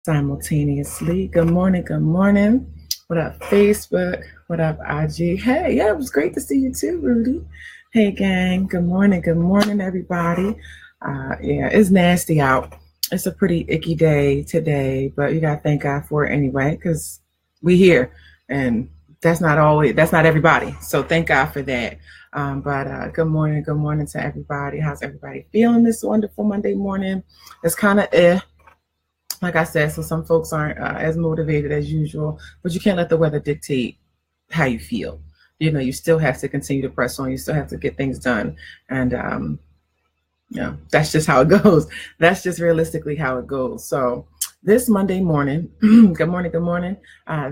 simultaneously. Good morning. Good morning. What up, Facebook? What up, IG? Hey, yeah, it was great to see you too, Rudy. Hey, gang. Good morning. Good morning, everybody. Yeah, it's nasty out. It's a pretty icky day today, but you gotta thank God for it anyway, because we here, and that's not everybody. So thank God for that. But good morning to everybody. How's everybody feeling this wonderful Monday morning? It's kind of like I said, so some folks aren't as motivated as usual, but you can't let the weather dictate how you feel. You still have to continue to press on. You still have to get things done. And, that's just how it goes. That's just realistically how it goes. So this Monday morning, good morning, good morning.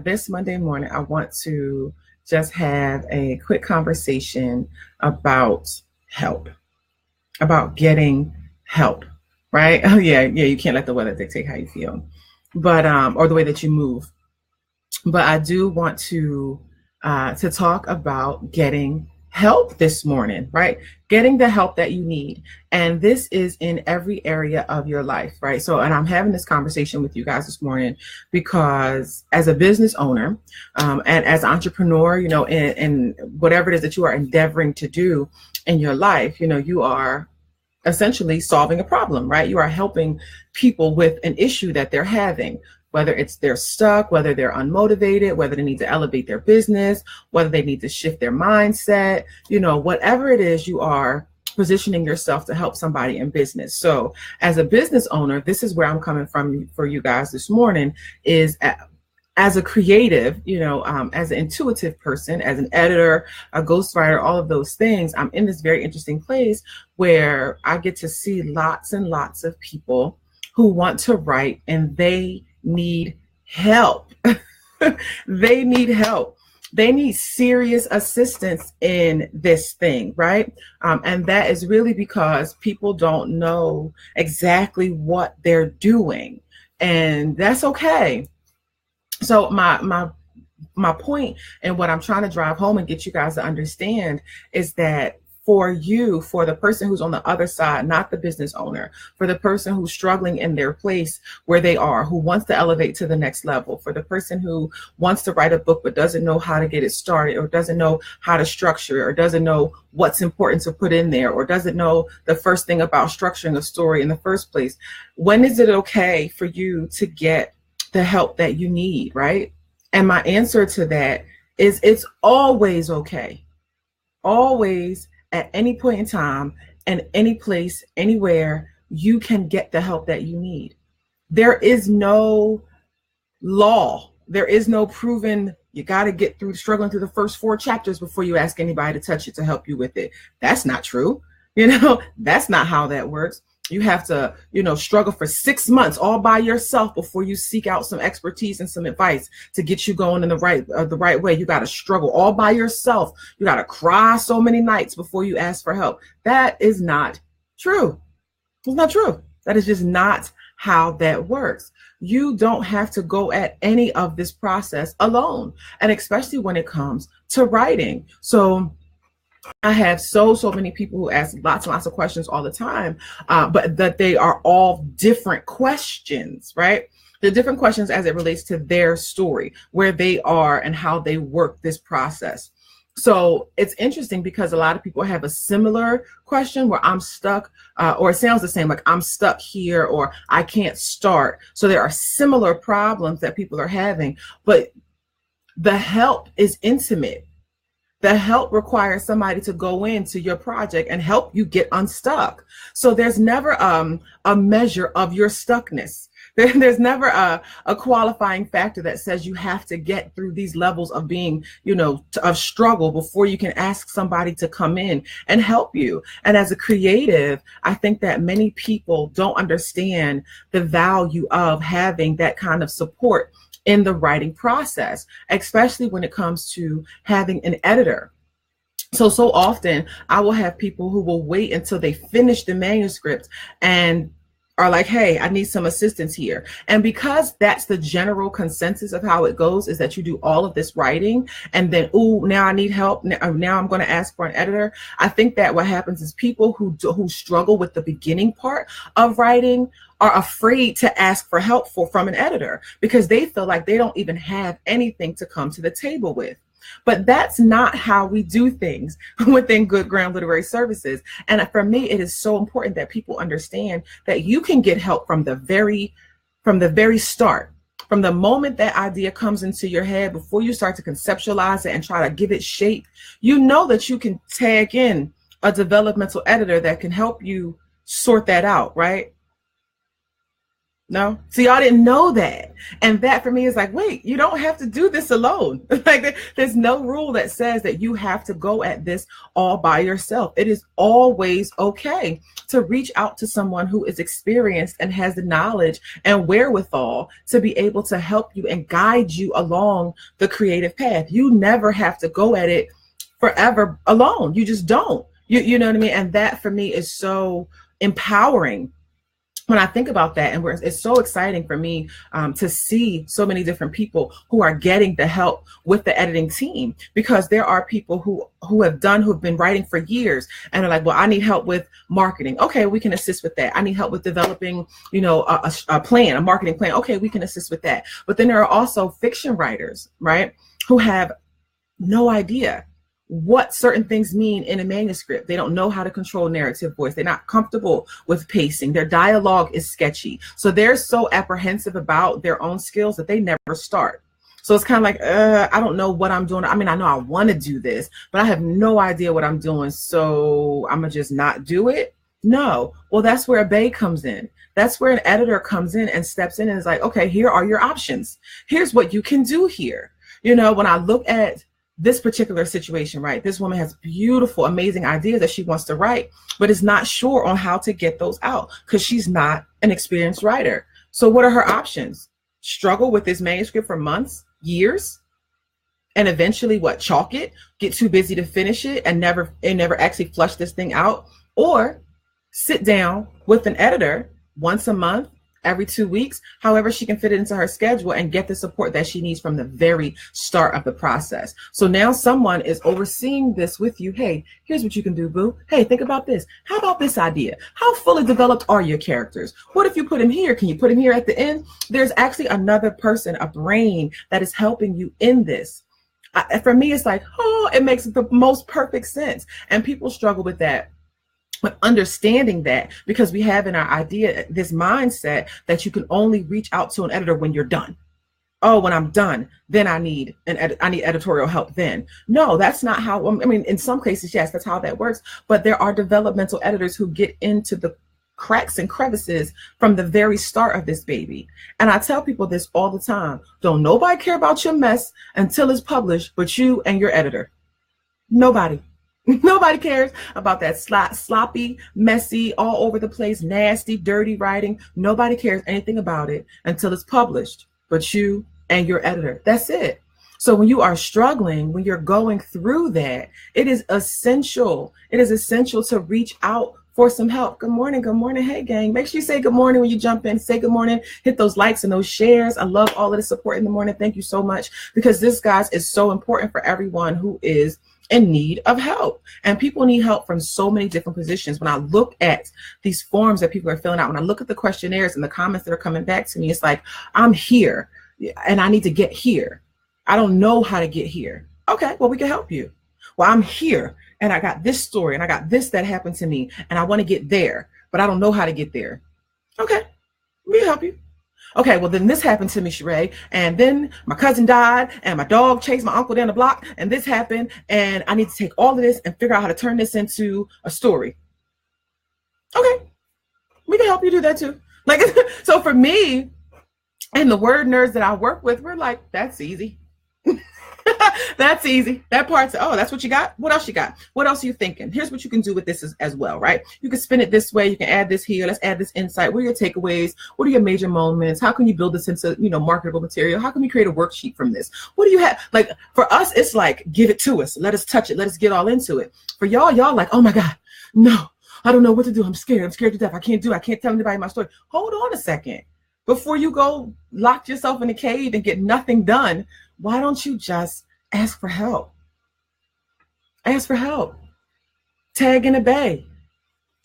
This Monday morning, I want to just have a quick conversation about help, about getting help, right? Oh yeah, you can't let the weather dictate how you feel, but or the way that you move. But I do want to talk about getting help this morning, right? Getting the help that you need. And this is in every area of your life, right? So, and I'm having this conversation with you guys this morning because as a business owner and as an entrepreneur, in whatever it is that you are endeavoring to do in your life, you are essentially solving a problem, right? You are helping people with an issue that they're having, whether it's they're stuck, whether they're unmotivated, whether they need to elevate their business, whether they need to shift their mindset, whatever it is, you are positioning yourself to help somebody in business. So as a business owner, this is where I'm coming from for you guys this morning is as a creative, as an intuitive person, as an editor, a ghostwriter, all of those things, I'm in this very interesting place where I get to see lots and lots of people who want to write and they need help. They need help. They need serious assistance in this thing, right? And that is really because people don't know exactly what they're doing. And that's okay. So my point and what I'm trying to drive home and get you guys to understand is that for the person who's on the other side, not the business owner, for the person who's struggling in their place where they are, who wants to elevate to the next level, for the person who wants to write a book but doesn't know how to get it started or doesn't know how to structure or doesn't know what's important to put in there or doesn't know the first thing about structuring a story in the first place, when is it okay for you to get the help that you need, right? And my answer to that is it's always okay. Always, at any point in time and any place, anywhere, you can get the help that you need. There is no law. There is no proven you got to get through struggling through the first 4 chapters before you ask anybody to touch it to help you with it. That's not true. That's not how that works. You have to, struggle for 6 months all by yourself before you seek out some expertise and some advice to get you going in the right way. You got to struggle all by yourself. You got to cry so many nights before you ask for help. That is not true. It's not true. That is just not how that works. You don't have to go at any of this process alone, and especially when it comes to writing. So I have so many people who ask lots and lots of questions all the time, but that they are all different questions, right? They're different questions as it relates to their story, where they are and how they work this process. So it's interesting because a lot of people have a similar question where I'm stuck, or it sounds the same, like I'm stuck here or I can't start. So there are similar problems that people are having, but the help is intimate. The help requires somebody to go into your project and help you get unstuck. So there's never a measure of your stuckness. There's never a qualifying factor that says you have to get through these levels of being, of struggle before you can ask somebody to come in and help you. And as a creative, I think that many people don't understand the value of having that kind of support in the writing process, especially when it comes to having an editor. So often I will have people who will wait until they finish the manuscript and are like, hey, I need some assistance here. And because that's the general consensus of how it goes, is that you do all of this writing and then, ooh, now I need help. Now I'm going to ask for an editor. I think that what happens is people who struggle with the beginning part of writing are afraid to ask for help from an editor because they feel like they don't even have anything to come to the table with. But that's not how we do things within Good Ground Literary Services. And for me, it is so important that people understand that you can get help from the very start. From the moment that idea comes into your head, before you start to conceptualize it and try to give it shape, you know that you can tag in a developmental editor that can help you sort that out, right? No, see, y'all didn't know that. And that for me is like, wait, you don't have to do this alone. Like there's no rule that says that you have to go at this all by yourself. It is always okay to reach out to someone who is experienced and has the knowledge and wherewithal to be able to help you and guide you along the creative path. You never have to go at it forever alone. You just don't. You know what I mean? And that for me is so empowering when I think about that. And it's so exciting for me to see so many different people who are getting the help with the editing team, because there are people who have been writing for years and are like, well, I need help with marketing. Okay, we can assist with that. I need help with developing, a plan, a marketing plan. Okay, we can assist with that. But then there are also fiction writers, right, who have no idea what certain things mean in a manuscript. They don't know how to control narrative voice. They're not comfortable with pacing. Their dialogue is sketchy. So they're so apprehensive about their own skills that they never start. So it's kind of like, I don't know what I'm doing. I mean, I know I want to do this, but I have no idea what I'm doing. So I'm going to just not do it. No. Well, that's where a bae comes in. That's where an editor comes in and steps in and is like, okay, here are your options. Here's what you can do here. When I look at this particular situation, right? This woman has beautiful, amazing ideas that she wants to write, but is not sure on how to get those out because she's not an experienced writer. So what are her options? Struggle with this manuscript for months, years, and eventually chalk it, get too busy to finish it and never actually flush this thing out, or sit down with an editor once a month, every 2 weeks, however she can fit it into her schedule and get the support that she needs from the very start of the process. So now someone is overseeing this with you. Hey, here's what you can do, boo. Hey, think about this. How about this idea? How fully developed are your characters? What if you put him here? Can you put him here at the end? There's actually another person, a brain that is helping you in this. For me, it's like, it makes the most perfect sense. And people struggle with that. But understanding that, because we have in our idea this mindset that you can only reach out to an editor when you're done. Oh, when I'm done, then I need editorial help then. No, that's not how, I mean, in some cases, yes, that's how that works. But there are developmental editors who get into the cracks and crevices from the very start of this baby. And I tell people this all the time. Don't nobody care about your mess until it's published, but you and your editor. Nobody. Nobody cares about that sloppy, messy, all over the place, nasty, dirty writing. Nobody cares anything about it until it's published, but you and your editor. That's it. So when you are struggling, when you're going through that, it is essential. It is essential to reach out for some help. Good morning. Good morning. Hey, gang. Make sure you say good morning when you jump in. Say good morning. Hit those likes and those shares. I love all of the support in the morning. Thank you so much, because this, guys, is so important for everyone who is in need of help. And people need help from so many different positions. When I look at these forms that people are filling out, when I look at the questionnaires and the comments that are coming back to me, it's like, I'm here and I need to get here. I don't know how to get here. Okay, well, we can help you. Well, I'm here and I got this story and I got this that happened to me and I want to get there, but I don't know how to get there. Okay, we can help you. Okay, well, then this happened to me, Sheree, and then my cousin died, and my dog chased my uncle down the block, and this happened, and I need to take all of this and figure out how to turn this into a story. Okay, we can help you do that too. Like, so for me, and the word nerds that I work with, we're like, that's easy. That's easy. That part's, oh, that's what you got? What else you got? What else are you thinking? Here's what you can do with this as well, right? You can spin it this way. You can add this here. Let's add this insight. What are your takeaways? What are your major moments? How can you build this into, marketable material? How can we create a worksheet from this? What do you have? Like, for us, it's like, give it to us. Let us touch it. Let us get all into it. For y'all like, oh my God, no. I don't know what to do. I'm scared. I'm scared to death. I can't tell anybody my story. Hold on a second. Before you go lock yourself in a cave and get nothing done, why don't you just ask for help? Ask for help. Tag in a bay.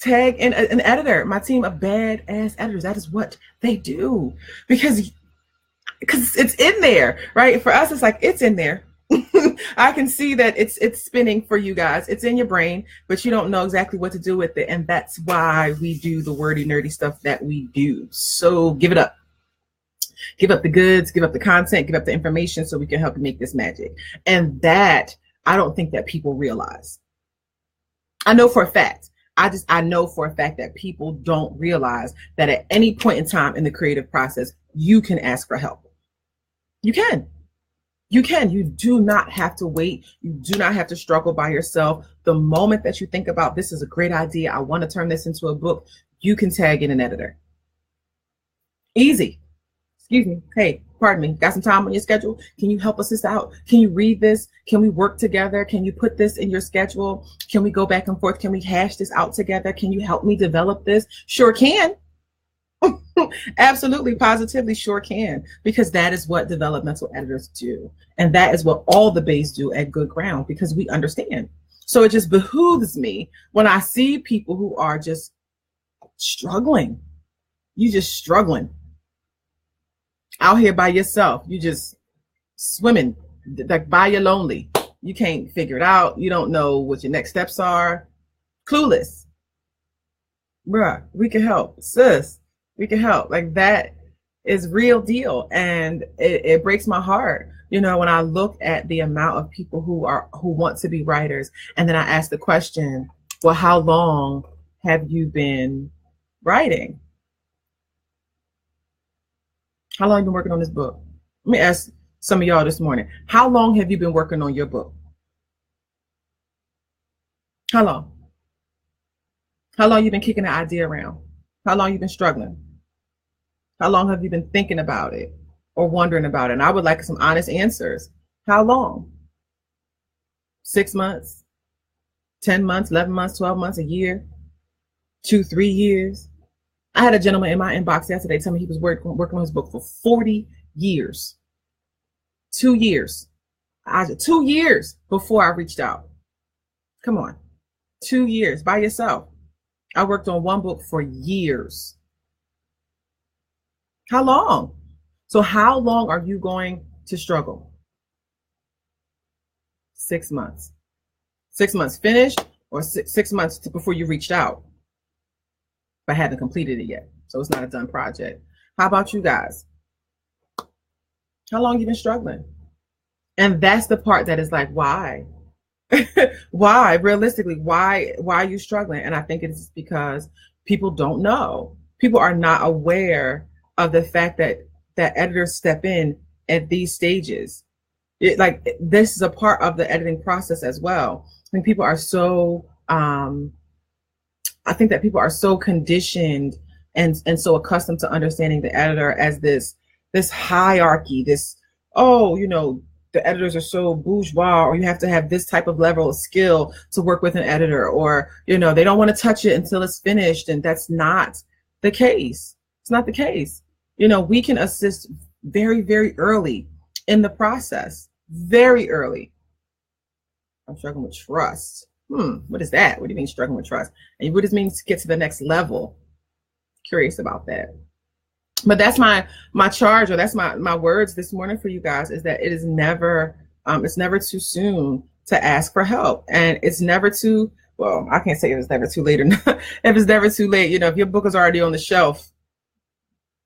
Tag in an editor. My team of badass editors. That is what they do. Because it's in there, right? For us, it's like, it's in there. I can see that it's spinning for you guys. It's in your brain, but you don't know exactly what to do with it. And that's why we do the wordy, nerdy stuff that we do. So give it up. Give up the goods, give up the content, give up the information so we can help you make this magic. And that, I don't think that people realize. I know for a fact. I know for a fact that people don't realize that at any point in time in the creative process, you can ask for help. You can. You can. You do not have to wait. You do not have to struggle by yourself. The moment that you think about, this is a great idea, I want to turn this into a book, you can tag in an editor. Easy. Excuse me. Hey, pardon me. Got some time on your schedule? Can you help us this out? Can you read this? Can we work together? Can you put this in your schedule? Can we go back and forth? Can we hash this out together? Can you help me develop this? Sure can. Absolutely, positively, sure can, because that is what developmental editors do. And that is what all the bays do at Good Ground, because we understand. So it just behooves me when I see people who are just struggling. You just struggling out here by yourself. You just swimming like by your lonely. You can't figure it out. You don't know what your next steps are. Clueless. Bruh, we can help. Sis, we can help. Like, that is real deal. And it breaks my heart, you know, when I look at the amount of people who want to be writers. And then I ask the question, well, how long have you been writing? How long have you been working on this book? Let me ask some of y'all this morning. How long have you been working on your book? How long? How long you been kicking the idea around? How long you been struggling? How long have you been thinking about it or wondering about it? And I would like some honest answers. How long? 6 months, 10 months, 11 months, 12 months, a year, 2, 3 years. I had a gentleman in my inbox yesterday tell me he was working on his book for 40 years. 2 years. 2 years before I reached out. Come on. 2 years by yourself. I worked on one book for years. How long? So how long are you going to struggle? 6 months. 6 months finished, or 6 months before you reached out, but haven't completed it yet. So it's not a done project. How about you guys? How long you been struggling? And that's the part that is like, why? Why? Realistically, why are you struggling? And I think it's because people don't know. People are not aware of the fact that editors step in at these stages. This is a part of the editing process as well. I think people are so conditioned and so accustomed to understanding the editor as this hierarchy, the editors are so bourgeois, or you have to have this type of level of skill to work with an editor, or, they don't want to touch it until it's finished. And that's not the case. It's not the case. We can assist very, very early in the process, very early. I'm struggling with trust. What is that? What do you mean struggling with trust? And what does it mean to get to the next level? Curious about that. But that's my charge, or that's my words this morning for you guys, is that it is never, it's never too soon to ask for help. And it's never too, well, I can't say it was never too late or not. If it's never too late, if your book is already on the shelf,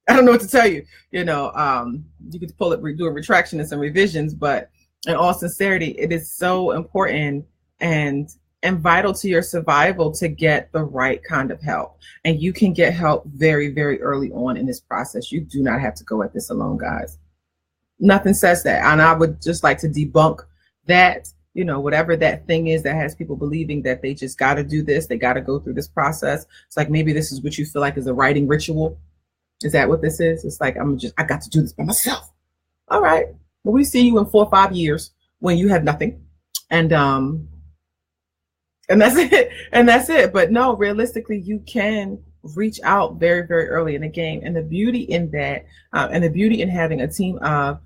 I don't know what to tell you. You could pull it, do a retraction and some revisions, but in all sincerity, it is so important and vital to your survival to get the right kind of help. And you can get help very, very early on in this process. You do not have to go at this alone, guys. Nothing says that. And I would just like to debunk that, whatever that thing is that has people believing that they just got to do this, they got to go through this process. It's like, maybe this is what you feel like is a writing ritual. Is that what this is? It's like, I got to do this by myself. All right. Well, we see you in 4 or 5 years when you have nothing. And And that's it. And that's it. But no, realistically, you can reach out very, very early in the game. And the beauty in that, and the beauty in having a team of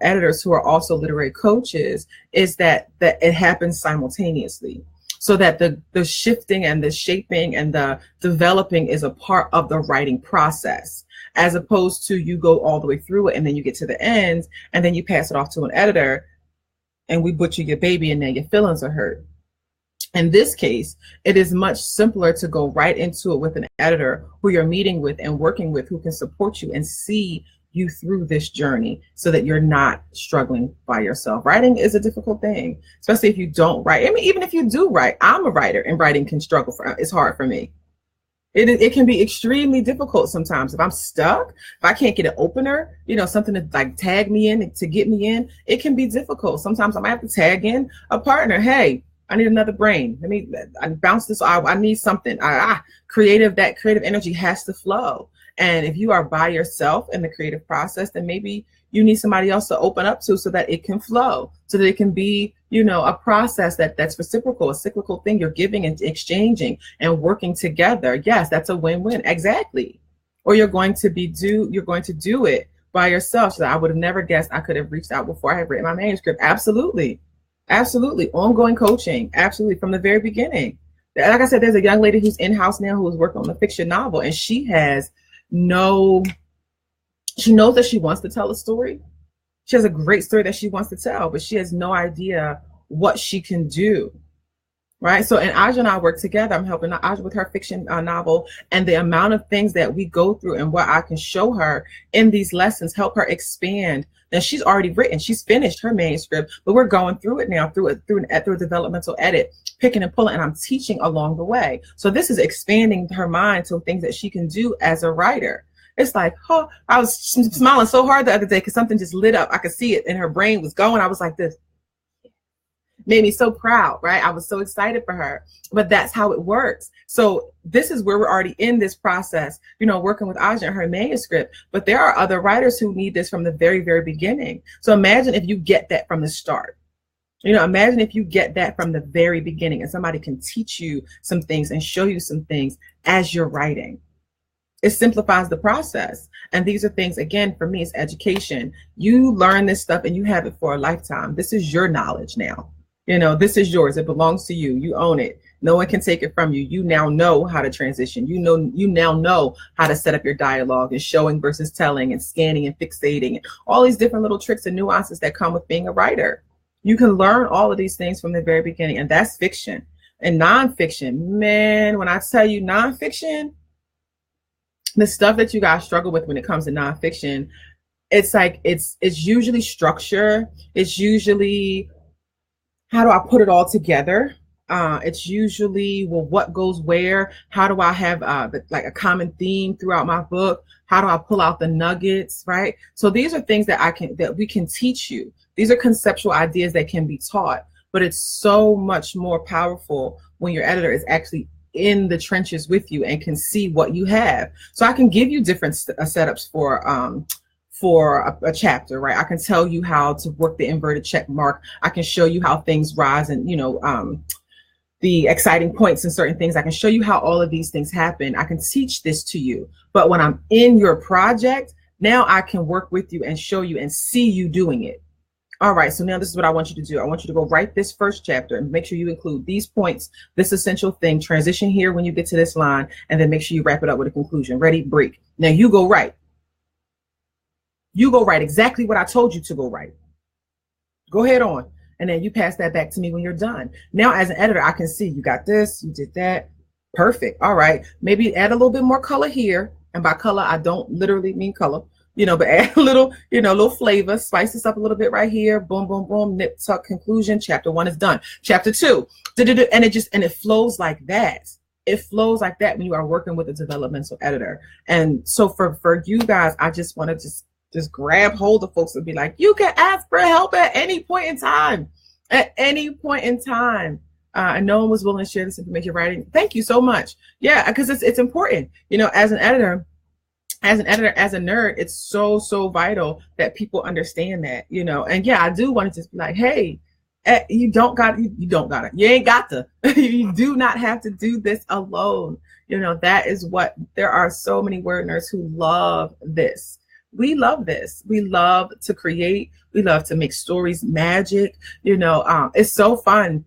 editors who are also literary coaches, is that it happens simultaneously. So that the shifting and the shaping and the developing is a part of the writing process, as opposed to you go all the way through it and then you get to the end and then you pass it off to an editor and we butcher your baby and then your feelings are hurt. In this case, it is much simpler to go right into it with an editor who you're meeting with and working with, who can support you and see you through this journey so that you're not struggling by yourself. Writing is a difficult thing, especially if you don't write. I mean, even if you do write, I'm a writer and writing can struggle it's hard for me. It can be extremely difficult sometimes. If I'm stuck, if I can't get an opener, something to like tag me in to get me in, it can be difficult. Sometimes I might have to tag in a partner. Hey, I need another brain. I bounce this. I need something. That creative energy has to flow. And if you are by yourself in the creative process, then maybe you need somebody else to open up to so that it can flow, so that it can be, a process that's reciprocal, a cyclical thing. You're giving and exchanging and working together. Yes, that's a win-win. Exactly. Or you're going to do it by yourself. So I would have never guessed I could have reached out before I had written my manuscript. Absolutely. Absolutely. Ongoing coaching. Absolutely. From the very beginning. Like I said, there's a young lady who's in-house now who is working on a fiction novel, and she knows that she wants to tell a story. She has a great story that she wants to tell, but she has no idea what she can do. Right. So, and Aja and I work together. I'm helping Aja with her fiction novel, and the amount of things that we go through and what I can show her in these lessons help her expand. Now she's already written, she's finished her manuscript, but we're going through it now through a developmental edit, picking and pulling, and I'm teaching along the way. So this is expanding her mind to things that she can do as a writer. It's like, oh, I was smiling so hard the other day because something just lit up. I could see it and her brain was going. I was like this. Made me so proud, right? I was so excited for her, but that's how it works. So this is where we're already in this process, working with Aja and her manuscript, but there are other writers who need this from the very, very beginning. So imagine if you get that from the start. Imagine if you get that from the very beginning and somebody can teach you some things and show you some things as you're writing. It simplifies the process. And these are things, again, for me, it's education. You learn this stuff and you have it for a lifetime. This is your knowledge now. This is yours. It belongs to you. You own it. No one can take it from you. You now know how to transition. You now know how to set up your dialogue and showing versus telling and scanning and fixating and all these different little tricks and nuances that come with being a writer. You can learn all of these things from the very beginning, and that's fiction. And nonfiction, man, when I tell you nonfiction, the stuff that you guys struggle with when it comes to nonfiction, it's like it's usually structure. It's usually, how do I put it all together? It's usually, well, what goes where? How do I have like a common theme throughout my book? How do I pull out the nuggets, right? So these are things that we can teach you. These are conceptual ideas that can be taught, but it's so much more powerful when your editor is actually in the trenches with you and can see what you have. So I can give you different setups for a chapter, right? I can tell you how to work the inverted check mark. I can show you how things rise and, the exciting points and certain things. I can show you how all of these things happen. I can teach this to you. But when I'm in your project, now I can work with you and show you and see you doing it. All right, so now this is what I want you to do. I want you to go write this first chapter and make sure you include these points, this essential thing, transition here when you get to this line, and then make sure you wrap it up with a conclusion. Ready, break. Now you go write. You go write exactly what I told you to go write. Go ahead on. And then you pass that back to me when you're done. Now, as an editor, I can see you got this, you did that. Perfect. All right. Maybe add a little bit more color here. And by color, I don't literally mean color. But add a little, little flavor, spice this up a little bit right here. Boom, boom, boom, nip, tuck, conclusion. Chapter 1 is done. Chapter 2, and it flows like that. It flows like that when you are working with a developmental editor. And so for you guys, I just want to just grab hold of folks and be like, you can ask for help at any point in time. At any point in time. And no one was willing to share this information writing. Thank you so much. Yeah, because it's important. As an editor, as a nerd, it's so vital that people understand that, and yeah, I do want to just be like, hey, You don't got you don't got it. You ain't got to. You do not have to do this alone. You know, that is what there are so many word nerds who love this. We love this. We love to create. We love to make stories magic. You know, it's so fun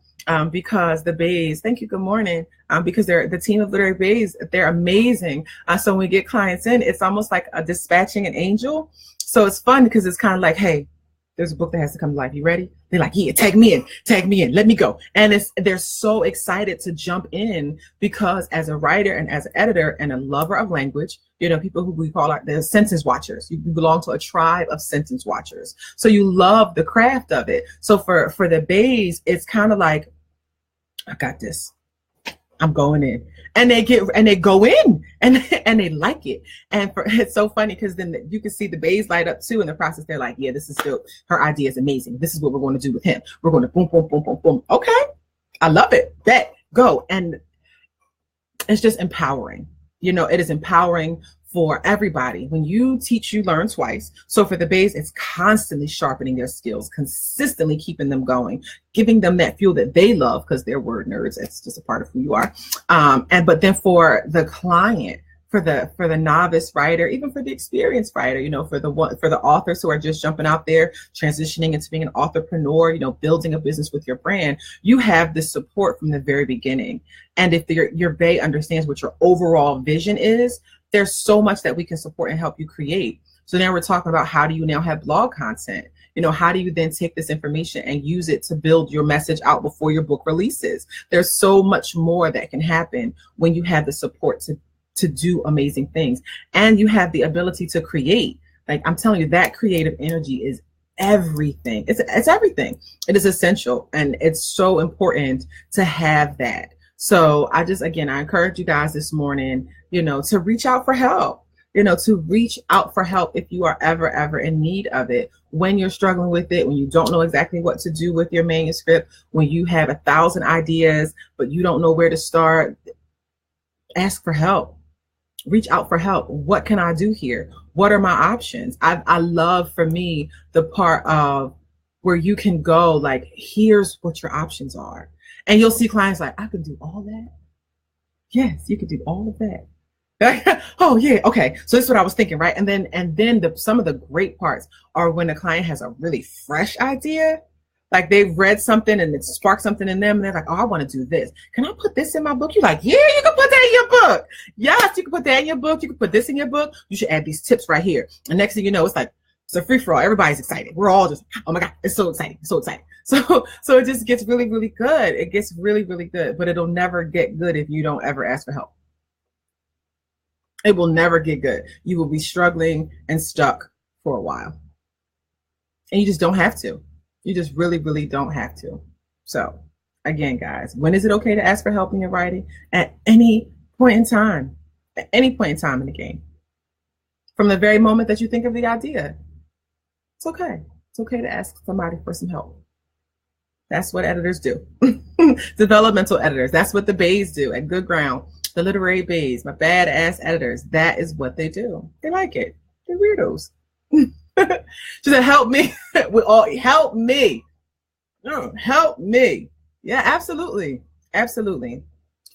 because the Bays, thank you, good morning, because they're the team of Literary Bays, they're amazing. So when we get clients in, it's almost like a dispatching an angel. So it's fun because it's kind of like, hey, there's a book that has to come to life. You ready? They're like, yeah, tag me in, let me go. And they're so excited to jump in because as a writer and as an editor and a lover of language, you know, people who we call the sentence watchers, you belong to a tribe of sentence watchers. So you love the craft of it. So for the Bays, it's kind of like, I got this. I'm going in. And they go in and they like it. And it's so funny because then you can see the Bays light up too in the process. They're like, yeah, this is still, her idea is amazing. This is what we're going to do with him. We're going to boom, boom, boom, boom, boom. Okay. I love it. Bet, go. And it's just empowering. You know, it is empowering for everybody. When you teach, you learn twice. So for the Bays, it's constantly sharpening their skills, consistently keeping them going, giving them that fuel that they love because they're word nerds. It's just a part of who you are. But then for the client, for the novice writer, even for the experienced writer, you know, for the authors who are just jumping out there, transitioning into being an authorpreneur, you know, building a business with your brand, you have this support from the very beginning. And if your Bay understands what your overall vision is, there's so much that we can support and help you create. So now we're talking about how do you now have blog content? You know, how do you then take this information and use it to build your message out before your book releases? There's so much more that can happen when you have the support to do amazing things. And you have the ability to create. Like I'm telling you, that creative energy is everything. It's everything. It is essential. And it's so important to have that. So I encourage you guys this morning, you know, to reach out for help, if you are ever in need of it, when you're struggling with it, when you don't know exactly what to do with your manuscript, when you have 1,000 ideas, but you don't know where to start, ask for help, reach out for help. What can I do here? What are my options? I love, for me, the part of where you can go, like, here's what your options are. And you'll see clients like, I can do all that. Yes, you can do all of that. Oh yeah, okay. So that's what I was thinking, right? And then some of the great parts are when the client has a really fresh idea, like they've read something and it sparked something in them, and they're like, oh, I want to do this. Can I put this in my book? You're like, yeah, you can put that in your book. Yes, you can put that in your book. You can put this in your book. You should add these tips right here. And next thing you know, it's like, it's a free for all. Everybody's excited. We're all just, oh my God, it's so exciting. It's so exciting. So it just gets really, really good. It gets really, really good, but it'll never get good if you don't ever ask for help. It will never get good. You will be struggling and stuck for a while. And you just don't have to. You just really, really don't have to. So again, guys, when is it okay to ask for help in your writing? At any point in time. At any point in time in the game. From the very moment that you think of the idea. It's okay. It's okay to ask somebody for some help. That's what editors do. Developmental editors. That's what the Bays do at Good Ground. The Literary Bays, my badass editors. That is what they do. They like it. They're weirdos. She said, help me. Help me. Help me. Yeah, absolutely. Absolutely.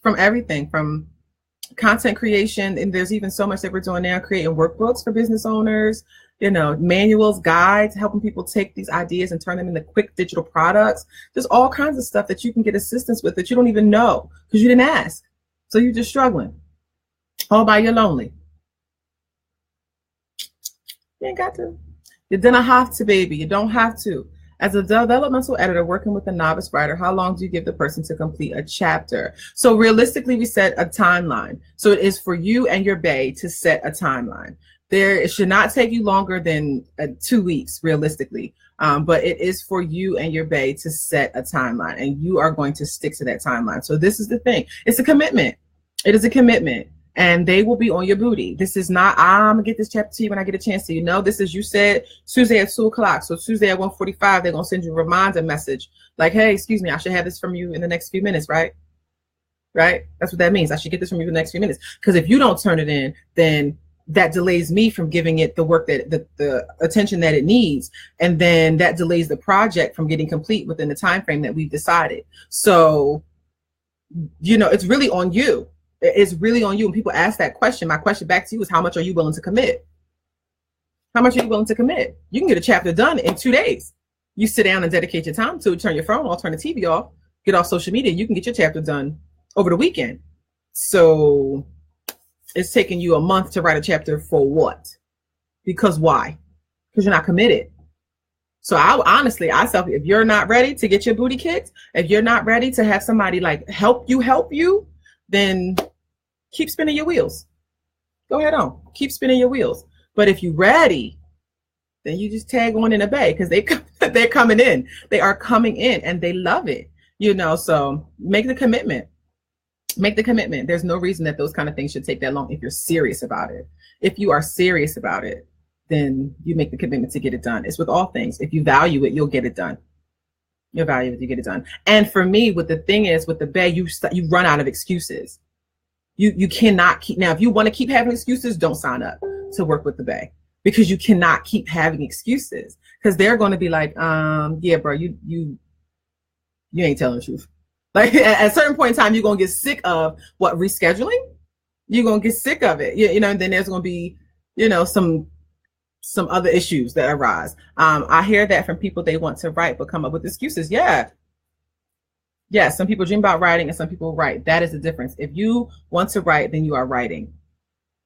From everything, from content creation, and there's even so much that we're doing now, creating workbooks for business owners, you know, manuals, guides, helping people take these ideas and turn them into quick digital products. There's all kinds of stuff that you can get assistance with that you don't even know because you didn't ask. So you're just struggling all by your lonely. You ain't got to. You didn't have to, baby. You don't have to. As a developmental editor working with a novice writer, how long do you give the person to complete a chapter? So realistically, we set a timeline. So it is for you and your Bay to set a timeline. It should not take you longer than 2 weeks, realistically. But it is for you and your Bay to set a timeline, and you are going to stick to that timeline. So this is the thing. It's a commitment. It is a commitment. And they will be on your booty. This is not, I'm going to get this chapter to you when I get a chance to. You know, this is, you said Tuesday at 2 o'clock. So Tuesday at 1:45, they're going to send you a reminder message like, hey, excuse me, I should have this from you in the next few minutes, right? Right? That's what that means. I should get this from you in the next few minutes. Because if you don't turn it in, then that delays me from giving it the work that the attention that it needs, and then that delays the project from getting complete within the time frame that we've decided. So, it's really on you. It's really on you. When people ask that question, my question back to you is, how much are you willing to commit? How much are you willing to commit? You can get a chapter done in 2 days. You sit down and dedicate your time to it, turn your phone off, turn the TV off, get off social media. You can get your chapter done over the weekend. So it's taking you a month to write a chapter for what? Because why? Because you're not committed. So if you're not ready to get your booty kicked, if you're not ready to have somebody like help you, then keep spinning your wheels. Go ahead on, keep spinning your wheels. But if you're ready, then you just tag on in a bay, because they're coming in. They are coming in and they love it. So make the commitment. Make the commitment. There's no reason that those kind of things should take that long if you're serious about it. If you are serious about it, then you make the commitment to get it done. It's with all things. If you value it, you'll get it done. You value it, you get it done. And for me, with the bay, you run out of excuses. You cannot keep. Now, if you want to keep having excuses, don't sign up to work with the bay, because you cannot keep having excuses, because they're going to be like, yeah, bro, you ain't telling the truth. Like at a certain point in time, you're going to get sick of rescheduling. You're going to get sick of it. And then there's going to be, some other issues that arise. I hear that from people. They want to write, but come up with excuses. Yeah. Some people dream about writing and some people write. That is the difference. If you want to write, then you are writing.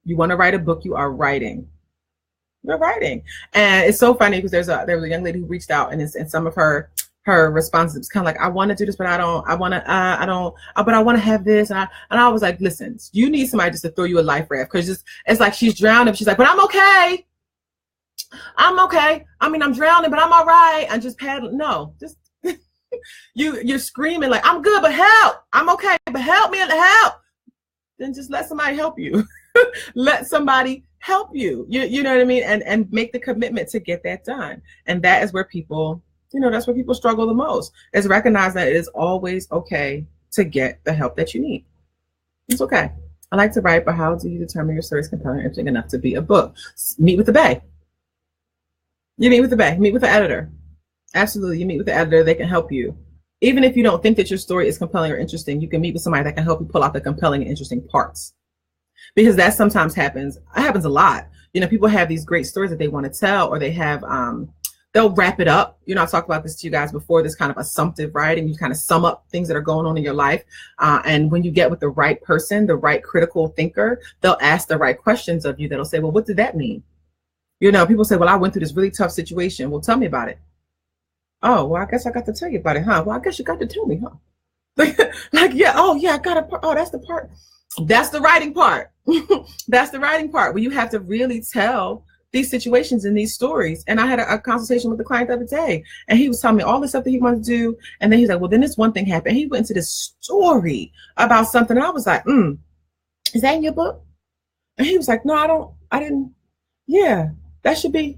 You want to write a book, you are writing. You're writing. And it's so funny because there was a young lady who reached out, and some of her responses was kind of like, I want to do this, but I want to have this. And I was like, listen, you need somebody just to throw you a life raft, because it's like she's drowning. She's like, but I'm okay. I mean, I'm drowning, but I'm all right. I'm just paddling. No, just you're screaming like, I'm good, but help. I'm okay, but help me, help. Then just let somebody help you. Let somebody help you. You know what I mean? And make the commitment to get that done. And that is where people, that's where people struggle the most, is recognize that it is always okay to get the help that you need. It's okay. I like to write, but how do you determine your story is compelling and interesting enough to be a book? Meet with the bay. You meet with the bay. Meet with the editor. Absolutely. You meet with the editor. They can help you. Even if you don't think that your story is compelling or interesting, you can meet with somebody that can help you pull out the compelling and interesting parts. Because that sometimes happens. It happens a lot. People have these great stories that they want to tell, or they have, they'll wrap it up. I talked about this to you guys before, this kind of assumptive writing. You kind of sum up things that are going on in your life. And when you get with the right person, the right critical thinker, they'll ask the right questions of you that'll say, well, what did that mean? People say, well, I went through this really tough situation. Well, tell me about it. Oh, well, I guess I got to tell you about it, huh? Well, I guess you got to tell me, huh? Yeah, I got to, that's the part. That's the writing part. That's the writing part, where you have to really tell these situations and these stories. And I had a consultation with the client the other day, and he was telling me all the stuff that he wanted to do. And then he's like, well, then this one thing happened. He went into this story about something. And I was like, is that in your book? And he was like, no, I didn't. Yeah, that should be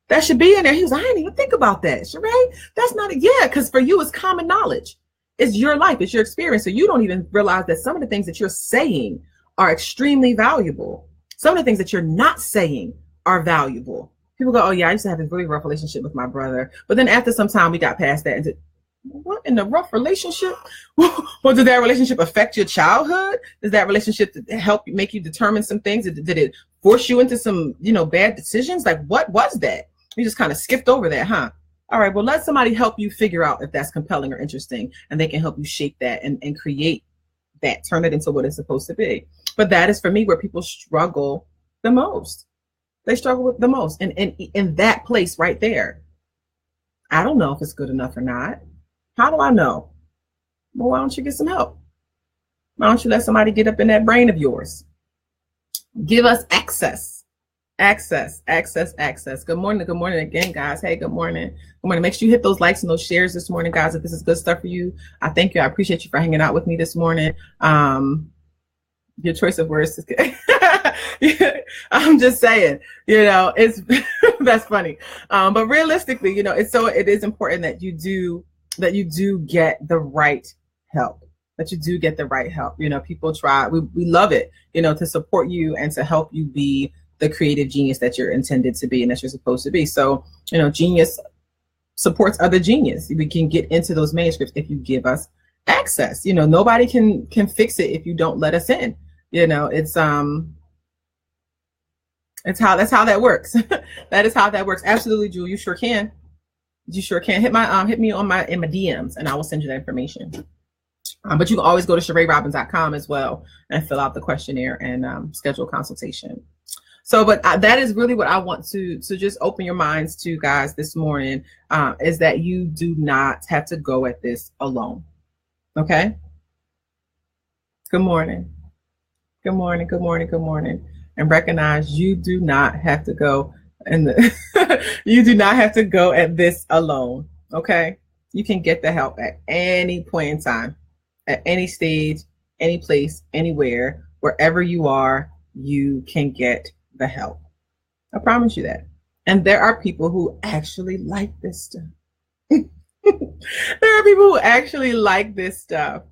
in there. He was like, I didn't even think about that. Sheree, that's not it. Yeah, because for you, it's common knowledge. It's your life. It's your experience. So you don't even realize that some of the things that you're saying are extremely valuable. Some of the things that you're not saying are valuable. People go, oh yeah, I used to have a really rough relationship with my brother. But then after some time, we got past that and said, what in the rough relationship? Well, did that relationship affect your childhood? Does that relationship help make you determine some things? Did it force you into some, bad decisions? Like, what was that? You just kind of skipped over that, huh? All right, well, let somebody help you figure out if that's compelling or interesting, and they can help you shape that and create that, turn it into what it's supposed to be. But that is, for me, where people struggle the most. They struggle with the most. And in that place right there, I don't know if it's good enough or not. How do I know? Well, why don't you get some help? Why don't you let somebody get up in that brain of yours? Give us access. Access. Good morning again, guys. Hey, good morning. Good morning. Make sure you hit those likes and those shares this morning, guys. If this is good stuff for you, I thank you. I appreciate you for hanging out with me this morning. Your choice of words is good. I'm just saying, it's that's funny. But realistically, it is important that you do get the right help. That you do get the right help. People try. We love it, to support you and to help you be the creative genius that you're intended to be and that you're supposed to be. So, genius supports other genius. We can get into those manuscripts if you give us access. Nobody can fix it if you don't let us in. That's how that works. That is how that works. Absolutely, Jewel. You sure can. You sure can. Hit me in my DMs and I will send you that information. But you can always go to ShereeRobbins.com as well and fill out the questionnaire and schedule a consultation. So, but that is really what I want to just open your minds to, guys, this morning, is that you do not have to go at this alone. Okay? Good morning. Good morning. Good morning. Good morning. And recognize you do not have to go you do not have to go at this alone. Okay? You can get the help at any point in time, at any stage, any place, anywhere, wherever you are, you can get the help. I promise you that. And there are people who actually like this stuff. There are people who actually like this stuff.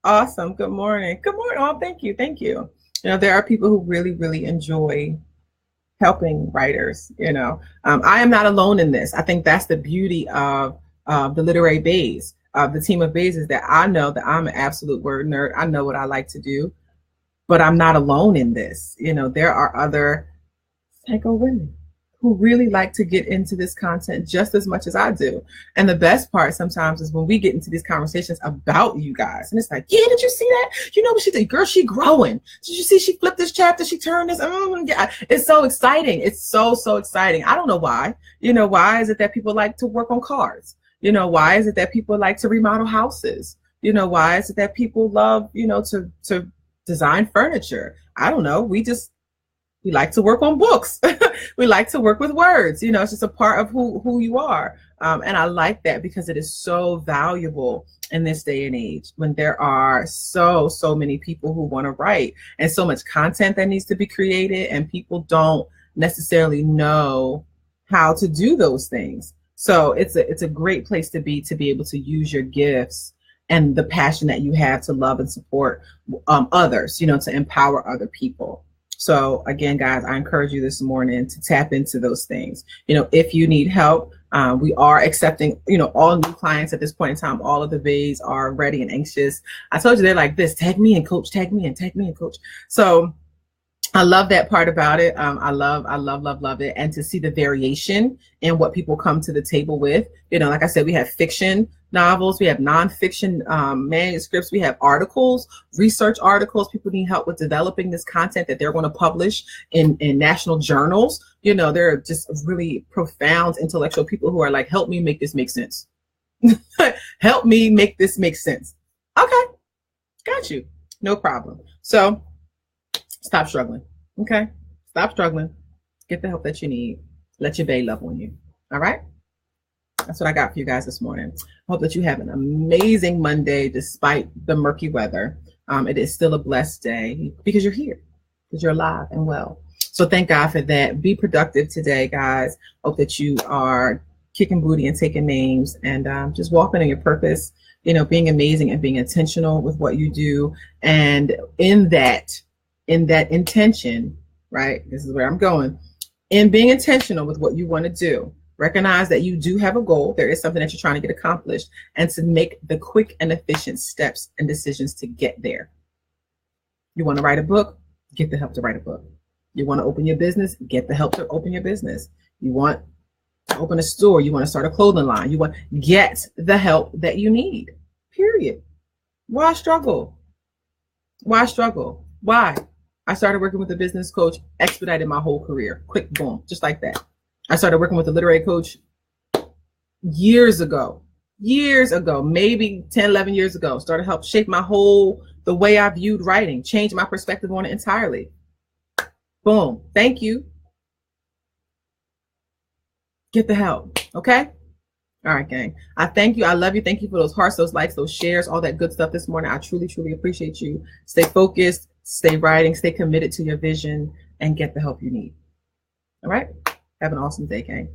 Awesome. Good morning. Good morning. Oh, thank you. Thank you. There are people who really, really enjoy helping writers. I am not alone in this. I think that's the beauty of the Literary Bays, the team of Bays, is that I know that I'm an absolute word nerd. I know what I like to do, but I'm not alone in this. There are other psycho women who really like to get into this content just as much as I do. And the best part sometimes is when we get into these conversations about you guys. And it's like, yeah, did you see that? What she did? Girl, she growing. Did you see she flipped this chapter? She turned this. Yeah. It's so exciting. It's so exciting. I don't know why. Why is it that people like to work on cars? Why is it that people like to remodel houses? Why is it that people love, to design furniture? I don't know. We like to work on books. We like to work with words. It's just a part of who you are. And I like that because it is so valuable in this day and age when there are so many people who want to write and so much content that needs to be created and people don't necessarily know how to do those things. So it's a great place to be able to use your gifts and the passion that you have to love and support others, to empower other people. So again, guys, I encourage you this morning to tap into those things. If you need help, we are accepting, all new clients at this point in time. All of the bays are ready and anxious. I told you they're like this: tag me and coach, tag me and coach. So I love that part about it. I love it. And to see the variation in what people come to the table with. Like I said, we have fiction novels, we have nonfiction manuscripts, we have articles, research articles. People need help with developing this content that they're going to publish in national journals. They're just really profound intellectual people who are like, help me make this make sense. Help me make this make sense. Okay, got you. No problem. So stop struggling. Okay, stop struggling. Get the help that you need. Let your bay love on you. All right. That's what I got for you guys this morning. I hope that you have an amazing Monday despite the murky weather. It is still a blessed day because you're here, because you're alive and well. So thank God for that. Be productive today, guys. Hope that you are kicking booty and taking names and just walking in your purpose, being amazing and being intentional with what you do. And in that intention, right? This is where I'm going. In being intentional with what you want to do, recognize that you do have a goal. There is something that you're trying to get accomplished, and to make the quick and efficient steps and decisions to get there. You want to write a book? Get the help to write a book. You want to open your business? Get the help to open your business. You want to open a store? You want to start a clothing line? Get the help that you need, period. Why struggle? Why struggle? Why? I started working with a business coach, expedited my whole career. Quick, boom, just like that. I started working with a literary coach years ago, maybe 10, 11 years ago. Started to help shape the way I viewed writing, change my perspective on it entirely. Boom. Thank you. Get the help. Okay. All right, gang. I thank you. I love you. Thank you for those hearts, those likes, those shares, all that good stuff this morning. I truly, truly appreciate you. Stay focused, stay writing, stay committed to your vision, and get the help you need. All right. Have an awesome day, gang.